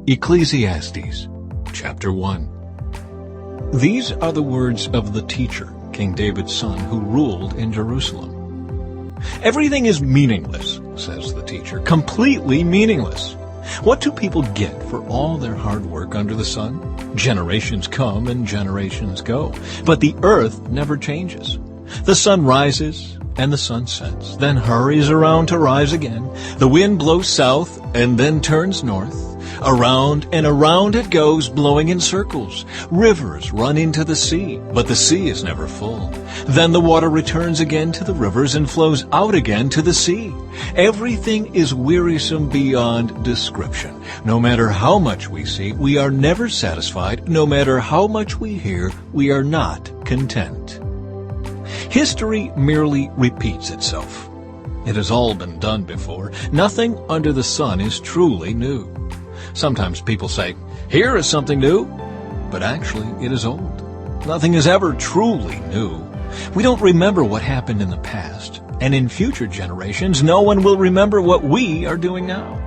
Ecclesiastes, chapter 1. These are the words of the teacher, King David's son, who ruled in Jerusalem. Everything is meaningless, says the teacher, completely meaningless. What do people get for all their hard work under the sun? Generations come and generations go, but the earth never changes. The sun rises and the sun sets, then hurries around to rise again. The wind blows south and then turns north. Around and around it goes, blowing in circles. Rivers run into the sea, but the sea is never full. Then the water returns again to the rivers and flows out again to the sea. Everything is wearisome beyond description. No matter how much we see, we are never satisfied. No matter how much we hear, we are not content. History merely repeats itself. It has all been done before. Nothing under the sun is truly new. Sometimes people say, here is something new, but actually it is old. Nothing is ever truly new. We don't remember what happened in the past, and in future generations, no one will remember what we are doing now.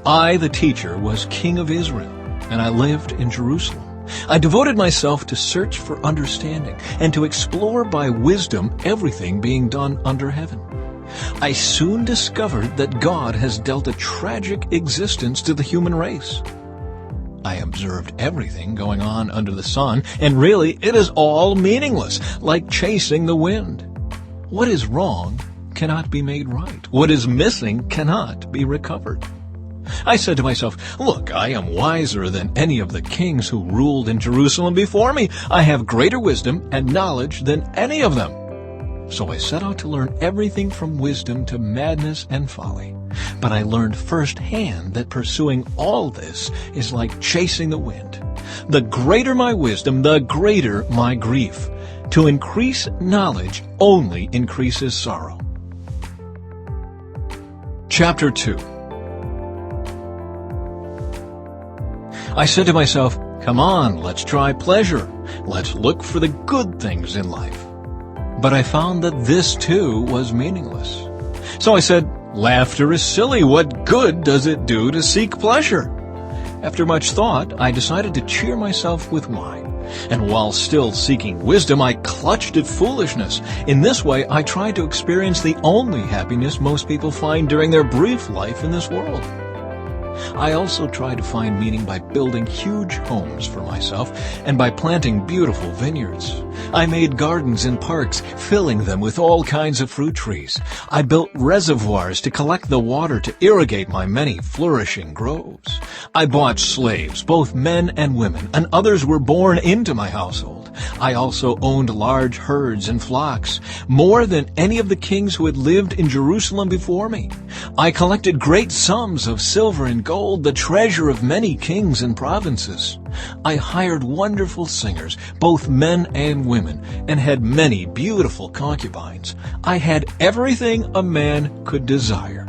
I, the teacher, was king of Israel, and I lived in Jerusalem. I devoted myself to search for understanding and to explore by wisdom everything being done under heaven. I soon discovered that God has dealt a tragic existence to the human race. I observed everything going on under the sun, and really it is all meaningless, like chasing the wind. What is wrong cannot be made right. What is missing cannot be recovered. I said to myself, look, I am wiser than any of the kings who ruled in Jerusalem before me. I have greater wisdom and knowledge than any of them. So I set out to learn everything from wisdom to madness and folly. But I learned firsthand that pursuing all this is like chasing the wind. The greater my wisdom, the greater my grief. To increase knowledge only increases sorrow. Chapter 2. I said to myself, come on, let's try pleasure. Let's look for the good things in life. But I found that this, too, was meaningless. So I said, laughter is silly. What good does it do to seek pleasure? After much thought, I decided to cheer myself with wine. And while still seeking wisdom, I clutched at foolishness. In this way, I tried to experience the only happiness most people find during their brief life in this world. I also tried to find meaning by building huge homes for myself and by planting beautiful vineyards. I made gardens and parks, filling them with all kinds of fruit trees. I built reservoirs to collect the water to irrigate my many flourishing groves. I bought slaves, both men and women, and others were born into my household. I also owned large herds and flocks, more than any of the kings who had lived in Jerusalem before me. I collected great sums of silver and gold, the treasure of many kings and provinces. I hired wonderful singers, both men and women, and had many beautiful concubines. I had everything a man could desire.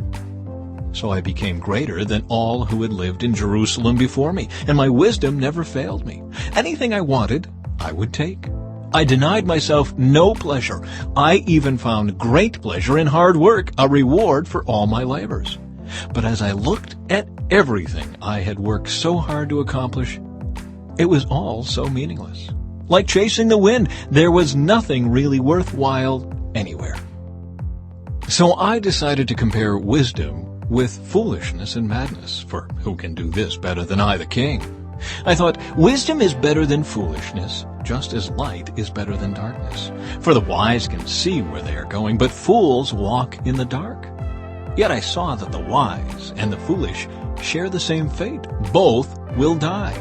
So I became greater than all who had lived in Jerusalem before me, and my wisdom never failed me. Anything I wanted, I would take. I denied myself no pleasure. I even found great pleasure in hard work, a reward for all my labors. But as I looked at everything I had worked so hard to accomplish, it was all so meaningless. Like chasing the wind, there was nothing really worthwhile anywhere. So I decided to compare wisdom with foolishness and madness, for who can do this better than I, the king? I thought, wisdom is better than foolishness, just as light is better than darkness. For the wise can see where they are going, but fools walk in the dark. Yet I saw that the wise and the foolish share the same fate. Both will die.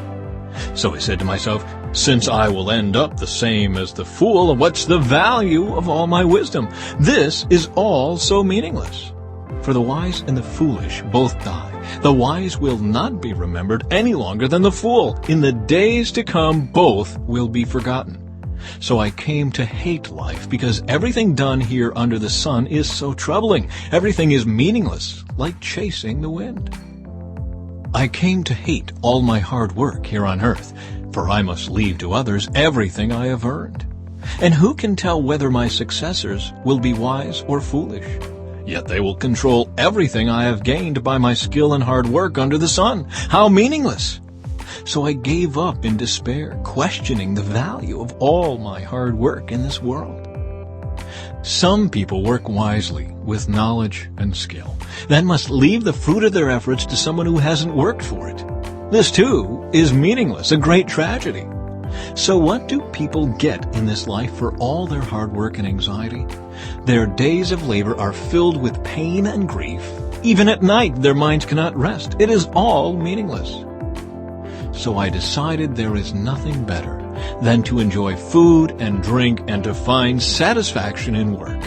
So I said to myself, since I will end up the same as the fool, what's the value of all my wisdom? This is all so meaningless. For the wise and the foolish both die. The wise will not be remembered any longer than the fool. In the days to come, both will be forgotten. So I came to hate life, because everything done here under the sun is so troubling. Everything is meaningless, like chasing the wind. I came to hate all my hard work here on earth, for I must leave to others everything I have earned. And who can tell whether my successors will be wise or foolish? Yet they will control everything I have gained by my skill and hard work under the sun. How meaningless! So I gave up in despair, questioning the value of all my hard work in this world. Some people work wisely with knowledge and skill, then must leave the fruit of their efforts to someone who hasn't worked for it. This, too, is meaningless, a great tragedy. So what do people get in this life for all their hard work and anxiety? Their days of labor are filled with pain and grief. Even at night, their minds cannot rest. It is all meaningless. So I decided there is nothing better than to enjoy food and drink and to find satisfaction in work.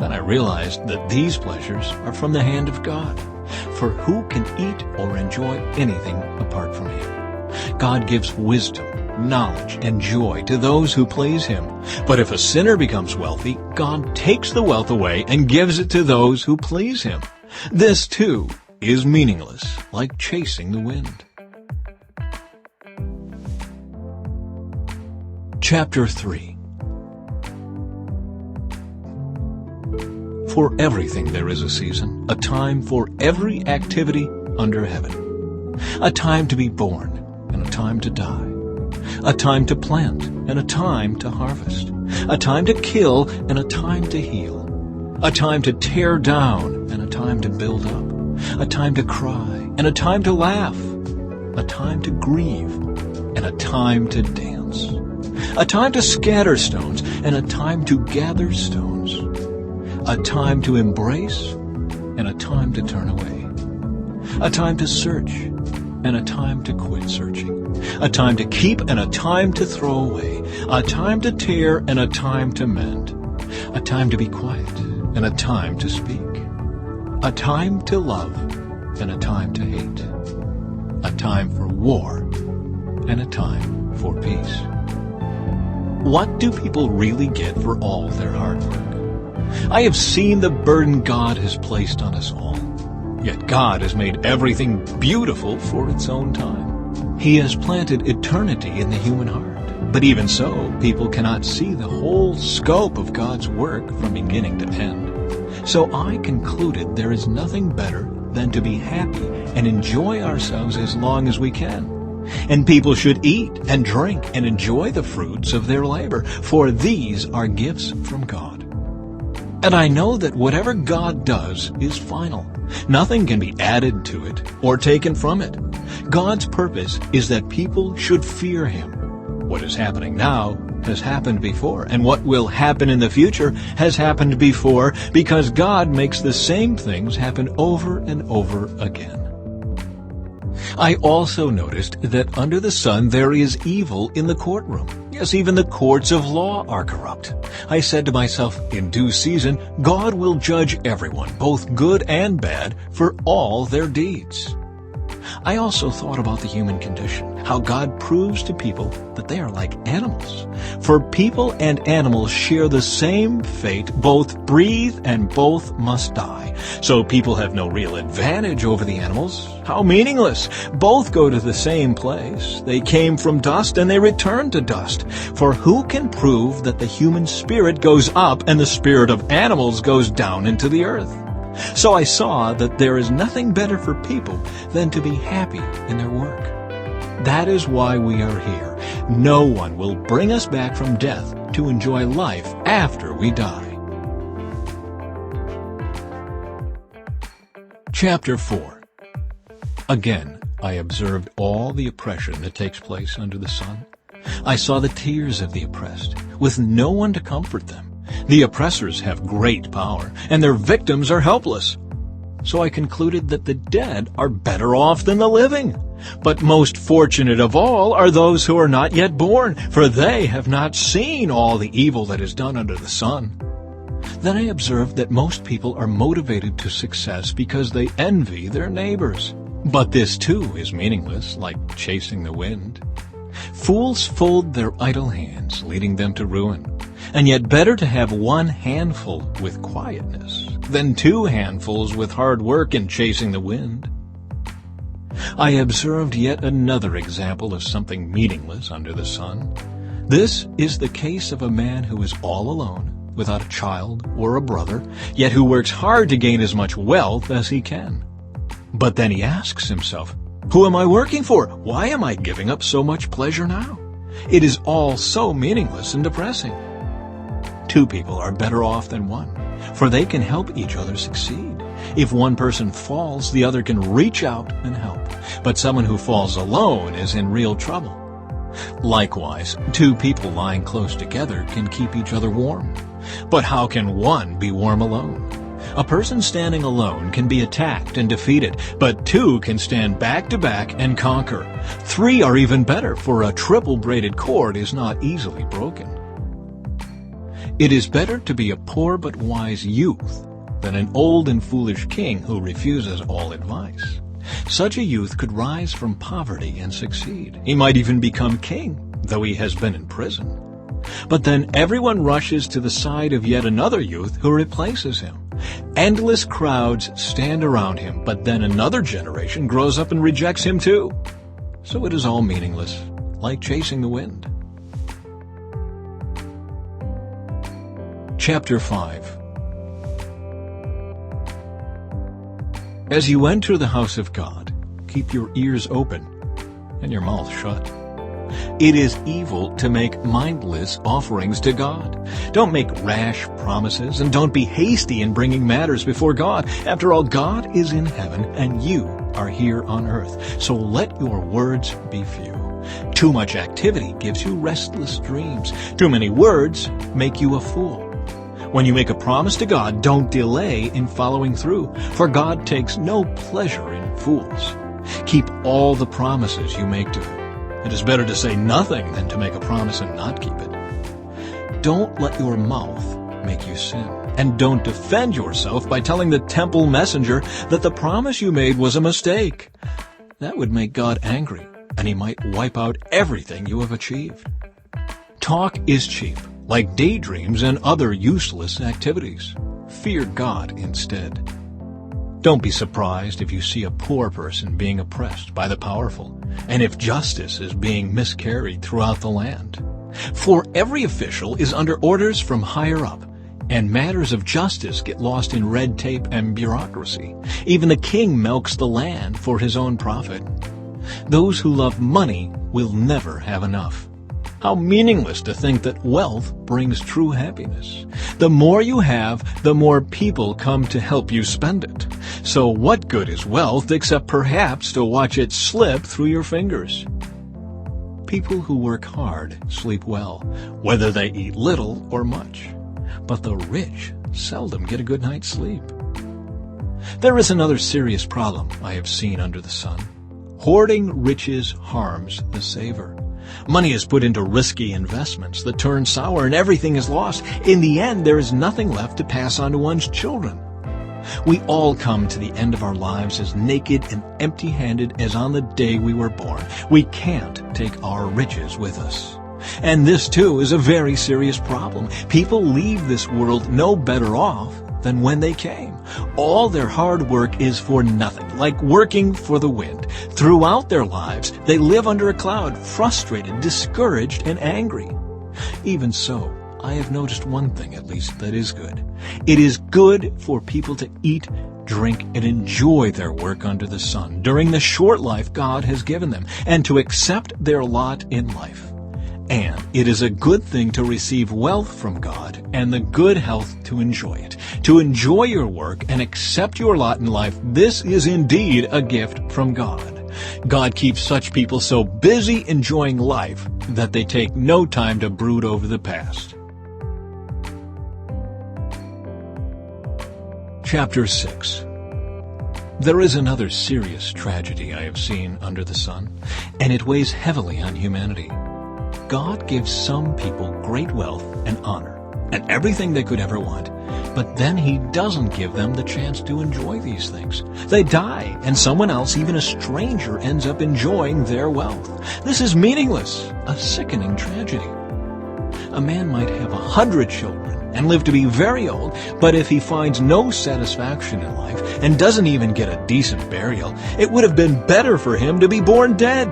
Then I realized that these pleasures are from the hand of God. For who can eat or enjoy anything apart from Him? God gives wisdom, knowledge, and joy to those who please Him. But if a sinner becomes wealthy, God takes the wealth away and gives it to those who please Him. This, too, is meaningless, like chasing the wind. Chapter 3. For everything there is a season, a time for every activity under heaven. A time to be born, and a time to die. A time to plant, and a time to harvest. A time to kill, and a time to heal. A time to tear down, and a time to build up. A time to cry, and a time to laugh. A time to grieve, and a time to dance. A time to scatter stones, and a time to gather stones. A time to embrace, and a time to turn away. A time to search, and a time to quit searching. A time to keep, and a time to throw away. A time to tear, and a time to mend. A time to be quiet, and a time to speak. A time to love, and a time to hate. A time for war, and a time for peace. What do people really get for all their hard work? I have seen the burden God has placed on us all. Yet God has made everything beautiful for its own time. He has planted eternity in the human heart. But even so, people cannot see the whole scope of God's work from beginning to end. So I concluded there is nothing better than to be happy and enjoy ourselves as long as we can. And people should eat and drink and enjoy the fruits of their labor, for these are gifts from God. And I know that whatever God does is final. Nothing can be added to it or taken from it. God's purpose is that people should fear Him. What is happening now has happened before, and what will happen in the future has happened before, because God makes the same things happen over and over again. I also noticed that under the sun there is evil in the courtroom. Yes, even the courts of law are corrupt. I said to myself, in due season, God will judge everyone, both good and bad, for all their deeds. I also thought about the human condition, how God proves to people that they are like animals. For people and animals share the same fate, both breathe and both must die. So people have no real advantage over the animals. How meaningless! Both go to the same place. They came from dust and they return to dust. For who can prove that the human spirit goes up and the spirit of animals goes down into the earth? So I saw that there is nothing better for people than to be happy in their work. That is why we are here. No one will bring us back from death to enjoy life after we die. Chapter 4. Again, I observed all the oppression that takes place under the sun. I saw the tears of the oppressed, with no one to comfort them. The oppressors have great power, and their victims are helpless. So I concluded that the dead are better off than the living. But most fortunate of all are those who are not yet born, for they have not seen all the evil that is done under the sun. Then I observed that most people are motivated to success because they envy their neighbors. But this too is meaningless, like chasing the wind. Fools fold their idle hands, leading them to ruin. And yet better to have one handful with quietness than two handfuls with hard work and chasing the wind. I observed yet another example of something meaningless under the sun. This is the case of a man who is all alone without a child or a brother, yet who works hard to gain as much wealth as he can. But then he asks himself, who am I working for? Why am I giving up so much pleasure now? It is all so meaningless and depressing. Two people are better off than one, for they can help each other succeed. If one person falls, the other can reach out and help. But someone who falls alone is in real trouble. Likewise, two people lying close together can keep each other warm. But how can one be warm alone? A person standing alone can be attacked and defeated, but two can stand back to back and conquer. Three are even better, for a triple braided cord is not easily broken. It is better to be a poor but wise youth than an old and foolish king who refuses all advice. Such a youth could rise from poverty and succeed. He might even become king, though he has been in prison. But then everyone rushes to the side of yet another youth who replaces him. Endless crowds stand around him, but then another generation grows up and rejects him too. So it is all meaningless, like chasing the wind. Chapter 5. As you enter the house of God, keep your ears open and your mouth shut. It is evil to make mindless offerings to God. Don't make rash promises, and don't be hasty in bringing matters before God. After all, God is in heaven, and you are here on earth. So let your words be few. Too much activity gives you restless dreams. Too many words make you a fool. When you make a promise to God, don't delay in following through, for God takes no pleasure in fools. Keep all the promises you make to Him. It is better to say nothing than to make a promise and not keep it. Don't let your mouth make you sin, and don't defend yourself by telling the temple messenger that the promise you made was a mistake. That would make God angry, and He might wipe out everything you have achieved. Talk is cheap, like daydreams and other useless activities. Fear God instead. Don't be surprised if you see a poor person being oppressed by the powerful, and if justice is being miscarried throughout the land. For every official is under orders from higher up, and matters of justice get lost in red tape and bureaucracy. Even the king milks the land for his own profit. Those who love money will never have enough. How meaningless to think that wealth brings true happiness. The more you have, the more people come to help you spend it. So what good is wealth except perhaps to watch it slip through your fingers? People who work hard sleep well, whether they eat little or much. But the rich seldom get a good night's sleep. There is another serious problem I have seen under the sun. Hoarding riches harms the saver. Money is put into risky investments that turn sour and everything is lost. In the end, there is nothing left to pass on to one's children. We all come to the end of our lives as naked and empty-handed as on the day we were born. We can't take our riches with us. And this, too, is a very serious problem. People leave this world no better off than when they came. All their hard work is for nothing, like working for the wind. Throughout their lives, they live under a cloud, frustrated, discouraged, and angry. Even so, I have noticed one thing at least that is good. It is good for people to eat, drink, and enjoy their work under the sun during the short life God has given them, and to accept their lot in life. And it is a good thing to receive wealth from God and the good health to enjoy it. To enjoy your work and accept your lot in life, this is indeed a gift from God. God keeps such people so busy enjoying life that they take no time to brood over the past. Chapter 6. There is another serious tragedy I have seen under the sun, and it weighs heavily on humanity. God gives some people great wealth and honor and everything they could ever want, but then He doesn't give them the chance to enjoy these things. They die, and someone else, even a stranger, ends up enjoying their wealth. This is meaningless, a sickening tragedy. A man might have 100 children and live to be very old, but if he finds no satisfaction in life and doesn't even get a decent burial, it would have been better for him to be born dead.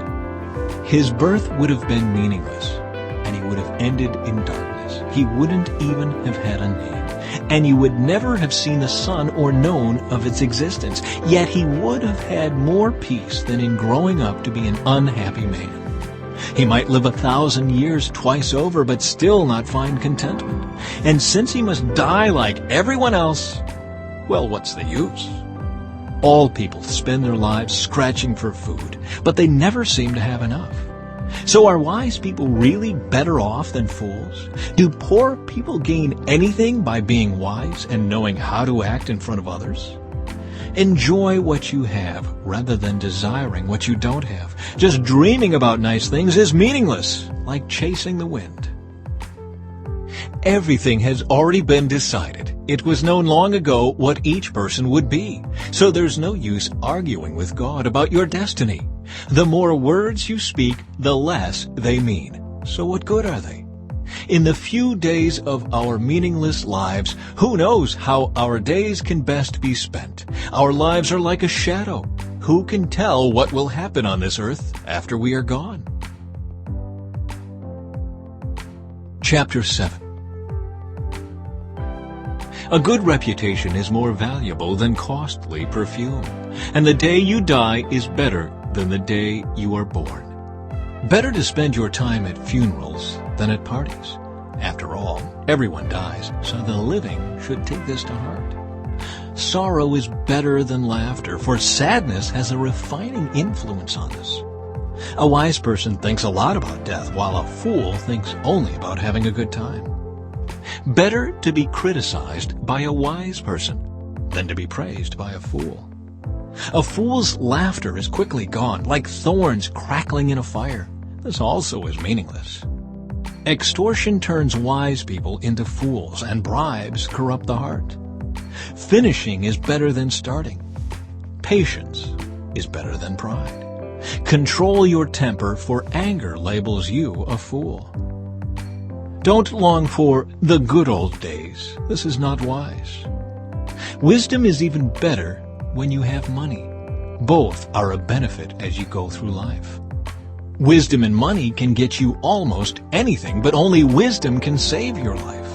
His birth would have been meaningless, and he would have ended in darkness. wise, he wouldn't even have had a name, and you would never have seen the sun or known of its existence. Yet he would have had more peace than in growing up to be an unhappy man. He might live 1,000 years twice over, but still not find contentment. And since he must die like everyone else, well, what's the use? All people spend their lives scratching for food, but they never seem to have enough. So are wise people really better off than fools? Do poor people gain anything by being wise and knowing how to act in front of others? Enjoy what you have rather than desiring what you don't have. Just dreaming about nice things is meaningless, like chasing the wind. Everything has already been decided. It was known long ago what each person would be. So there's no use arguing with God about your destiny. The more words you speak, the less they mean. So what good are they? In the few days of our meaningless lives, who knows how our days can best be spent? Our lives are like a shadow. Who can tell what will happen on this earth after we are gone? Chapter 7. A good reputation is more valuable than costly perfume, and the day you die is better than the day you are born. Better to spend your time at funerals than at parties. After all, everyone dies, so the living should take this to heart. Sorrow is better than laughter, for sadness has a refining influence on us. A wise person thinks a lot about death, while a fool thinks only about having a good time. Better to be criticized by a wise person than to be praised by a fool. A fool's laughter is quickly gone, like thorns crackling in a fire. This also is meaningless. Extortion turns wise people into fools, and bribes corrupt the heart. Finishing is better than starting. Patience is better than pride. Control your temper, for anger labels you a fool. Don't long for the good old days. This is not wise. Wisdom is even better when you have money. Both are a benefit as you go through life. Wisdom and money can get you almost anything, but only wisdom can save your life.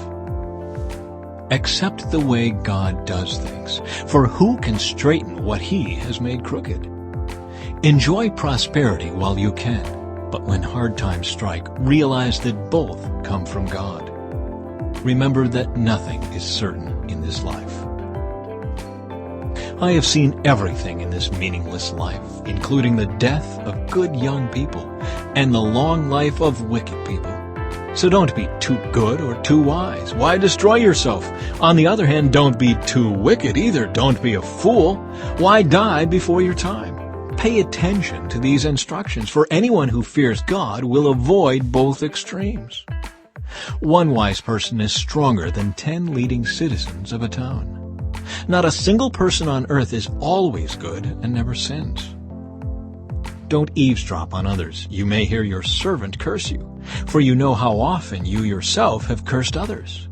Accept the way God does things, for who can straighten what He has made crooked? Enjoy prosperity while you can, but when hard times strike, realize that both come from God. Remember that nothing is certain in this life. I have seen everything in this meaningless life, including the death of good young people and the long life of wicked people. So don't be too good or too wise. Why destroy yourself? On the other hand, don't be too wicked either. Don't be a fool. Why die before your time? Pay attention to these instructions, for anyone who fears God will avoid both extremes. One wise person is stronger than 10 leading citizens of a town. Not a single person on earth is always good and never sins. Don't eavesdrop on others. You may hear your servant curse you, for you know how often you yourself have cursed others.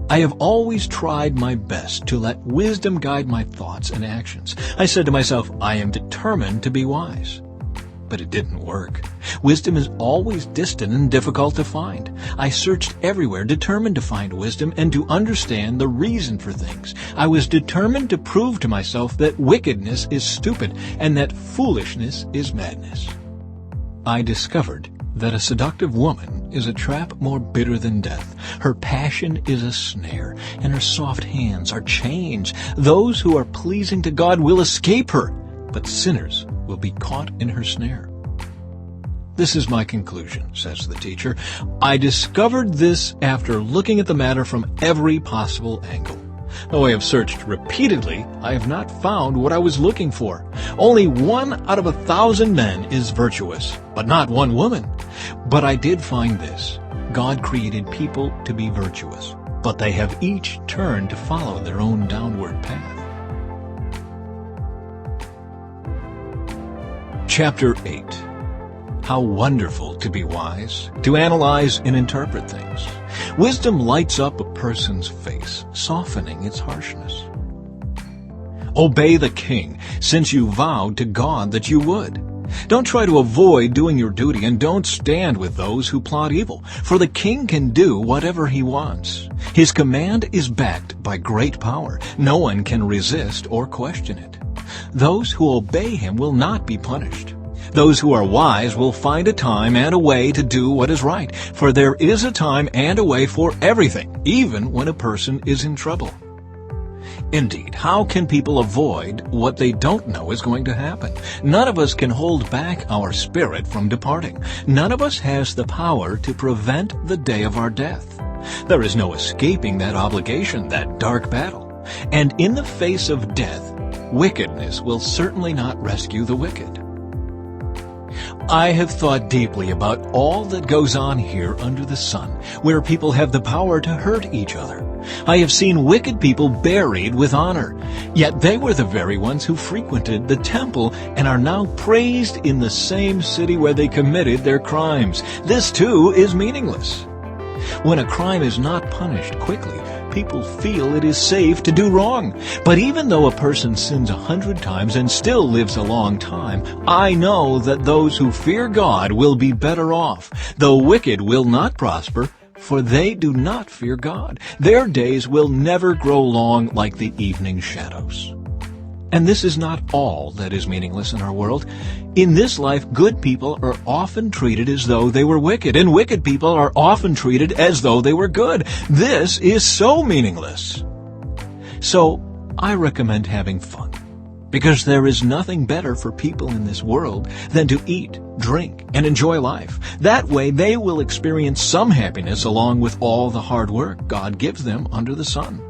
I have always tried my best to let wisdom guide my thoughts and actions. I said to myself, I am determined to be wise. But it didn't work. Wisdom is always distant and difficult to find. I searched everywhere, determined to find wisdom and to understand the reason for things. I was determined to prove to myself that wickedness is stupid and that foolishness is madness. I discovered that a seductive woman is a trap more bitter than death. Her passion is a snare, and her soft hands are chains. Those who are pleasing to God will escape her, but sinners will be caught in her snare. This is my conclusion, says the teacher. I discovered this after looking at the matter from every possible angle. Though I have searched repeatedly, I have not found what I was looking for. Only 1 out of 1,000 men is virtuous, but not one woman. But I did find this. God created people to be virtuous, but they have each turned to follow their own downward path. Chapter 8. How wonderful to be wise, to analyze and interpret things. Wisdom lights up a person's face, softening its harshness. Obey the king, since you vowed to God that you would. Don't try to avoid doing your duty, and don't stand with those who plot evil, for the king can do whatever he wants. His command is backed by great power. No one can resist or question it. Those who obey him will not be punished. Those who are wise will find a time and a way to do what is right, for there is a time and a way for everything, even when a person is in trouble. Indeed, how can people avoid what they don't know is going to happen? None of us can hold back our spirit from departing. None of us has the power to prevent the day of our death. There is no escaping that obligation, that dark battle. And in the face of death, wickedness will certainly not rescue the wicked. I have thought deeply about all that goes on here under the sun, where people have the power to hurt each other. I have seen wicked people buried with honor, yet they were the very ones who frequented the temple and are now praised in the same city where they committed their crimes. This too is meaningless. When a crime is not punished quickly, people feel it is safe to do wrong. But even though a person sins 100 times and still lives a long time, I know that those who fear God will be better off. The wicked will not prosper, for they do not fear God. Their days will never grow long like the evening shadows. And this is not all that is meaningless in our world. In this life, good people are often treated as though they were wicked, and wicked people are often treated as though they were good. This is so meaningless. So, I recommend having fun, because there is nothing better for people in this world than to eat, drink, and enjoy life. That way, they will experience some happiness along with all the hard work God gives them under the sun.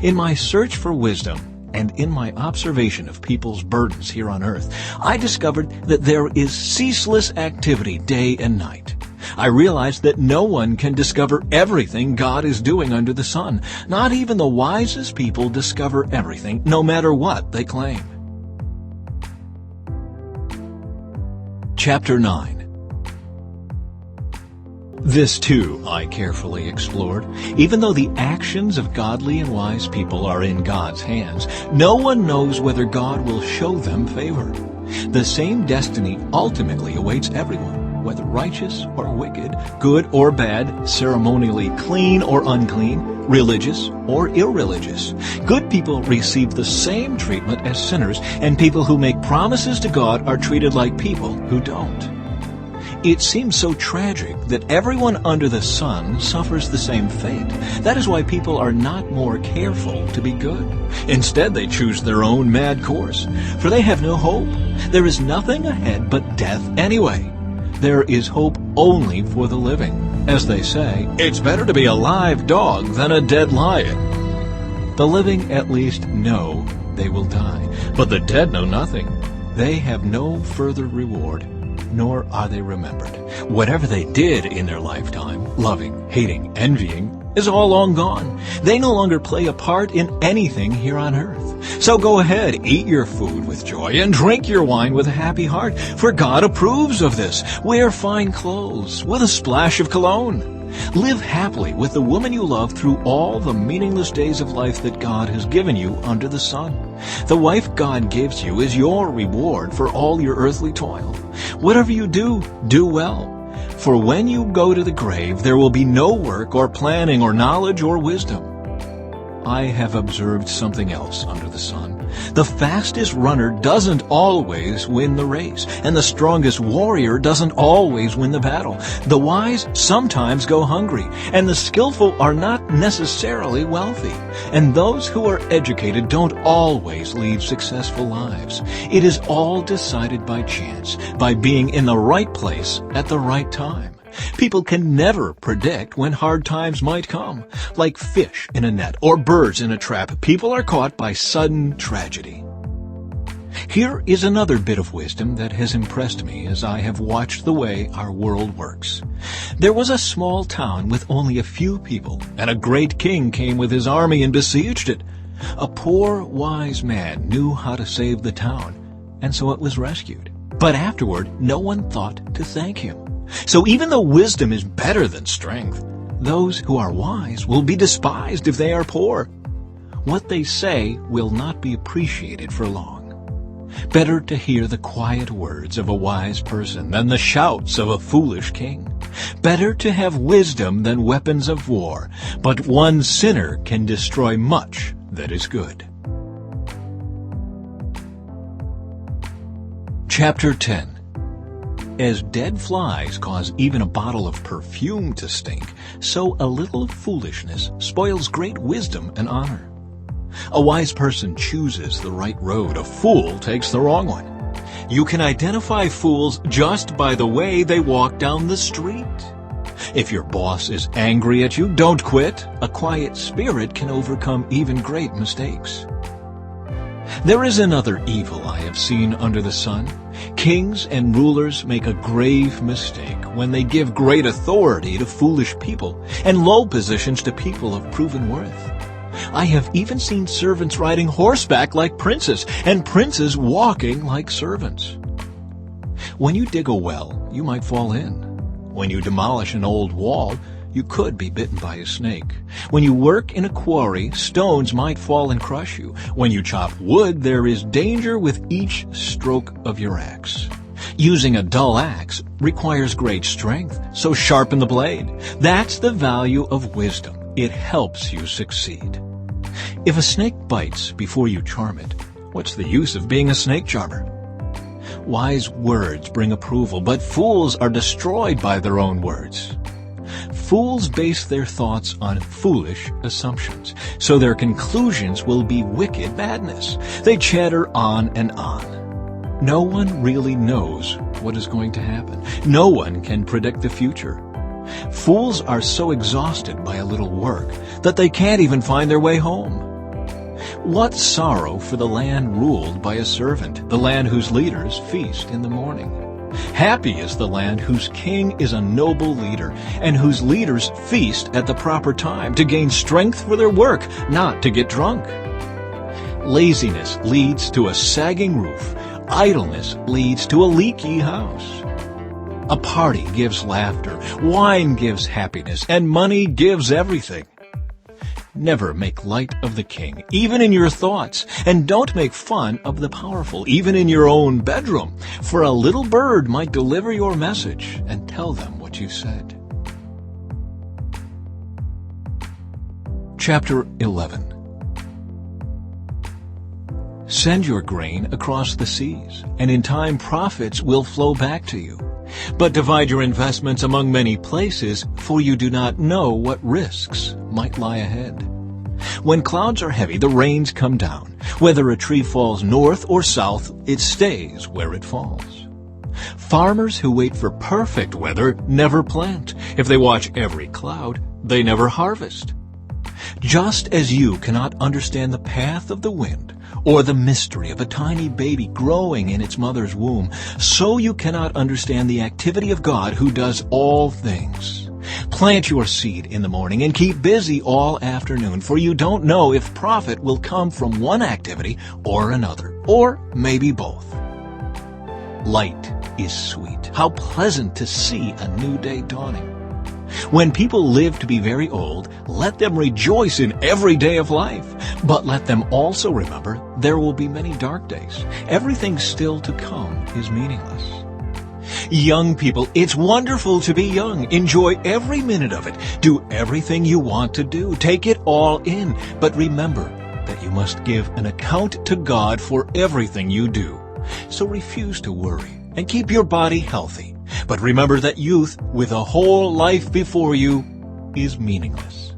In my search for wisdom, and in my observation of people's burdens here on earth, I discovered that there is ceaseless activity day and night. I realized that no one can discover everything God is doing under the sun. Not even the wisest people discover everything, no matter what they claim. Chapter 9. This, too, I carefully explored. Even though the actions of godly and wise people are in God's hands, no one knows whether God will show them favor. The same destiny ultimately awaits everyone, whether righteous or wicked, good or bad, ceremonially clean or unclean, religious or irreligious. Good people receive the same treatment as sinners, and people who make promises to God are treated like people who don't. It seems so tragic that everyone under the sun suffers the same fate. That is why people are not more careful to be good. Instead, they choose their own mad course, for they have no hope. There is nothing ahead but death anyway. There is hope only for the living. As they say, it's better to be a live dog than a dead lion. The living at least know they will die, but the dead know nothing. They have no further reward, nor are they remembered. Whatever they did in their lifetime, loving, hating, envying, is all long gone. They no longer play a part in anything here on earth. So go ahead, eat your food with joy and drink your wine with a happy heart, for God approves of this. Wear fine clothes with a splash of cologne. Live happily with the woman you love through all the meaningless days of life that God has given you under the sun. The wife God gives you is your reward for all your earthly toil. Whatever you do, do well. For when you go to the grave, there will be no work or planning or knowledge or wisdom. I have observed something else under the sun. The fastest runner doesn't always win the race, and the strongest warrior doesn't always win the battle. The wise sometimes go hungry, and the skillful are not necessarily wealthy. And those who are educated don't always lead successful lives. It is all decided by chance, by being in the right place at the right time. People can never predict when hard times might come. Like fish in a net or birds in a trap, people are caught by sudden tragedy. Here is another bit of wisdom that has impressed me as I have watched the way our world works. There was a small town with only a few people, and a great king came with his army and besieged it. A poor, wise man knew how to save the town, and so it was rescued. But afterward, no one thought to thank him. So even though wisdom is better than strength, those who are wise will be despised if they are poor. What they say will not be appreciated for long. Better to hear the quiet words of a wise person than the shouts of a foolish king. Better to have wisdom than weapons of war, but one sinner can destroy much that is good. Chapter 10. As dead flies cause even a bottle of perfume to stink, so a little foolishness spoils great wisdom and honor. A wise person chooses the right road, a fool takes the wrong one. You can identify fools just by the way they walk down the street. If your boss is angry at you, don't quit. A quiet spirit can overcome even great mistakes. There is another evil I have seen under the sun. Kings and rulers make a grave mistake when they give great authority to foolish people and low positions to people of proven worth. I have even seen servants riding horseback like princes, and princes walking like servants. When you dig a well, you might fall in. When you demolish an old wall, you could be bitten by a snake. When you work in a quarry, stones might fall and crush you. When you chop wood, there is danger with each stroke of your axe. Using a dull axe requires great strength, so sharpen the blade. That's the value of wisdom. It helps you succeed. If a snake bites before you charm it, what's the use of being a snake charmer? Wise words bring approval, but fools are destroyed by their own words. Fools base their thoughts on foolish assumptions, so their conclusions will be wicked madness. They chatter on and on. No one really knows what is going to happen. No one can predict the future. Fools are so exhausted by a little work that they can't even find their way home. What sorrow for the land ruled by a servant, the land whose leaders feast in the morning. Happy is the land whose king is a noble leader, and whose leaders feast at the proper time to gain strength for their work, not to get drunk. Laziness leads to a sagging roof. Idleness leads to a leaky house. A party gives laughter, wine gives happiness, and money gives everything. Never make light of the king, even in your thoughts, and don't make fun of the powerful, even in your own bedroom, for a little bird might deliver your message and tell them what you said. Chapter 11. Send your grain across the seas, and in time profits will flow back to you. But divide your investments among many places, for you do not know what risks might lie ahead. When clouds are heavy, the rains come down. Whether a tree falls north or south, it stays where it falls. Farmers who wait for perfect weather never plant. If they watch every cloud, they never harvest. Just as you cannot understand the path of the wind, or the mystery of a tiny baby growing in its mother's womb, so you cannot understand the activity of God who does all things. Plant your seed in the morning and keep busy all afternoon, for you don't know if profit will come from one activity or another, or maybe both. Light is sweet. How pleasant to see a new day dawning. When people live to be very old, let them rejoice in every day of life. But let them also remember there will be many dark days. Everything still to come is meaningless. Young people, it's wonderful to be young. Enjoy every minute of it. Do everything you want to do. Take it all in. But remember that you must give an account to God for everything you do. So refuse to worry and keep your body healthy. But remember that youth, with a whole life before you, is meaningless.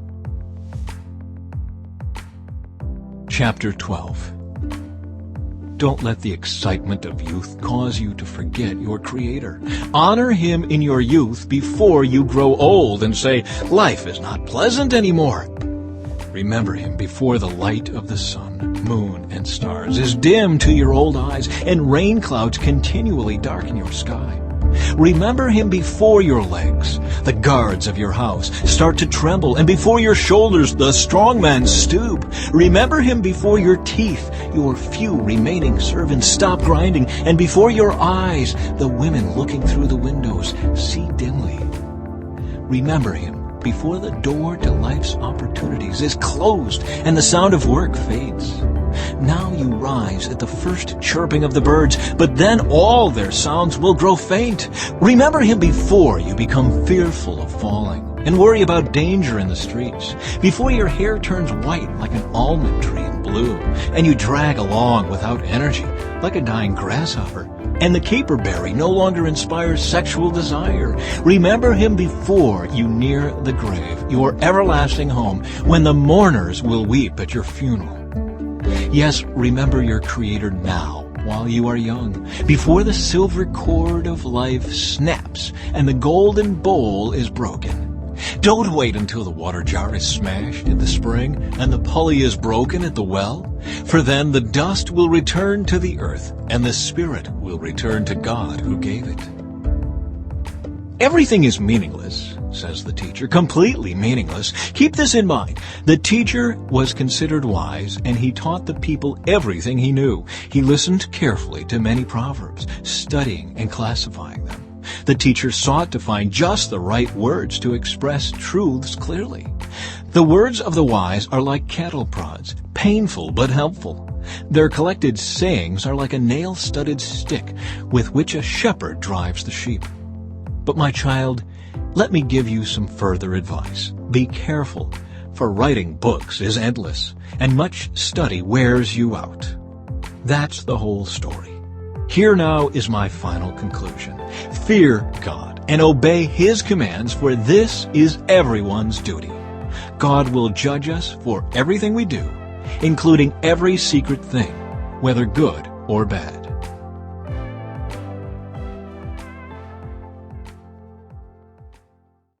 Chapter 12. Don't let the excitement of youth cause you to forget your Creator. Honor Him in your youth before you grow old and say, life is not pleasant anymore. Remember Him before the light of the sun, moon, and stars is dim to your old eyes, and rain clouds continually darken your sky. Remember Him before your legs, the guards of your house, start to tremble, and before your shoulders the strong men stoop. Remember Him before your teeth, your few remaining servants stop grinding, and before your eyes the women looking through the windows see dimly. Remember Him before the door to life's opportunities is closed and the sound of work fades. Now you rise at the first chirping of the birds, but then all their sounds will grow faint. Remember him before you become fearful of falling and worry about danger in the streets, before your hair turns white like an almond tree in bloom, and you drag along without energy like a dying grasshopper, and the caperberry no longer inspires sexual desire. Remember him before you near the grave, your everlasting home, when the mourners will weep at your funeral. Yes, remember your Creator now, while you are young, before the silver cord of life snaps and the golden bowl is broken. Don't wait until the water jar is smashed in the spring and the pulley is broken at the well, for then the dust will return to the earth and the spirit will return to God who gave it. Everything is meaningless, says the teacher, completely meaningless. Keep this in mind. The teacher was considered wise, and he taught the people everything he knew. He listened carefully to many proverbs, studying and classifying them. The teacher sought to find just the right words to express truths clearly. The words of the wise are like cattle prods, painful but helpful. Their collected sayings are like a nail-studded stick with which a shepherd drives the sheep. But my child, let me give you some further advice. Be careful, for writing books is endless, and much study wears you out. That's the whole story. Here now is my final conclusion. Fear God and obey His commands, for this is everyone's duty. God will judge us for everything we do, including every secret thing, whether good or bad.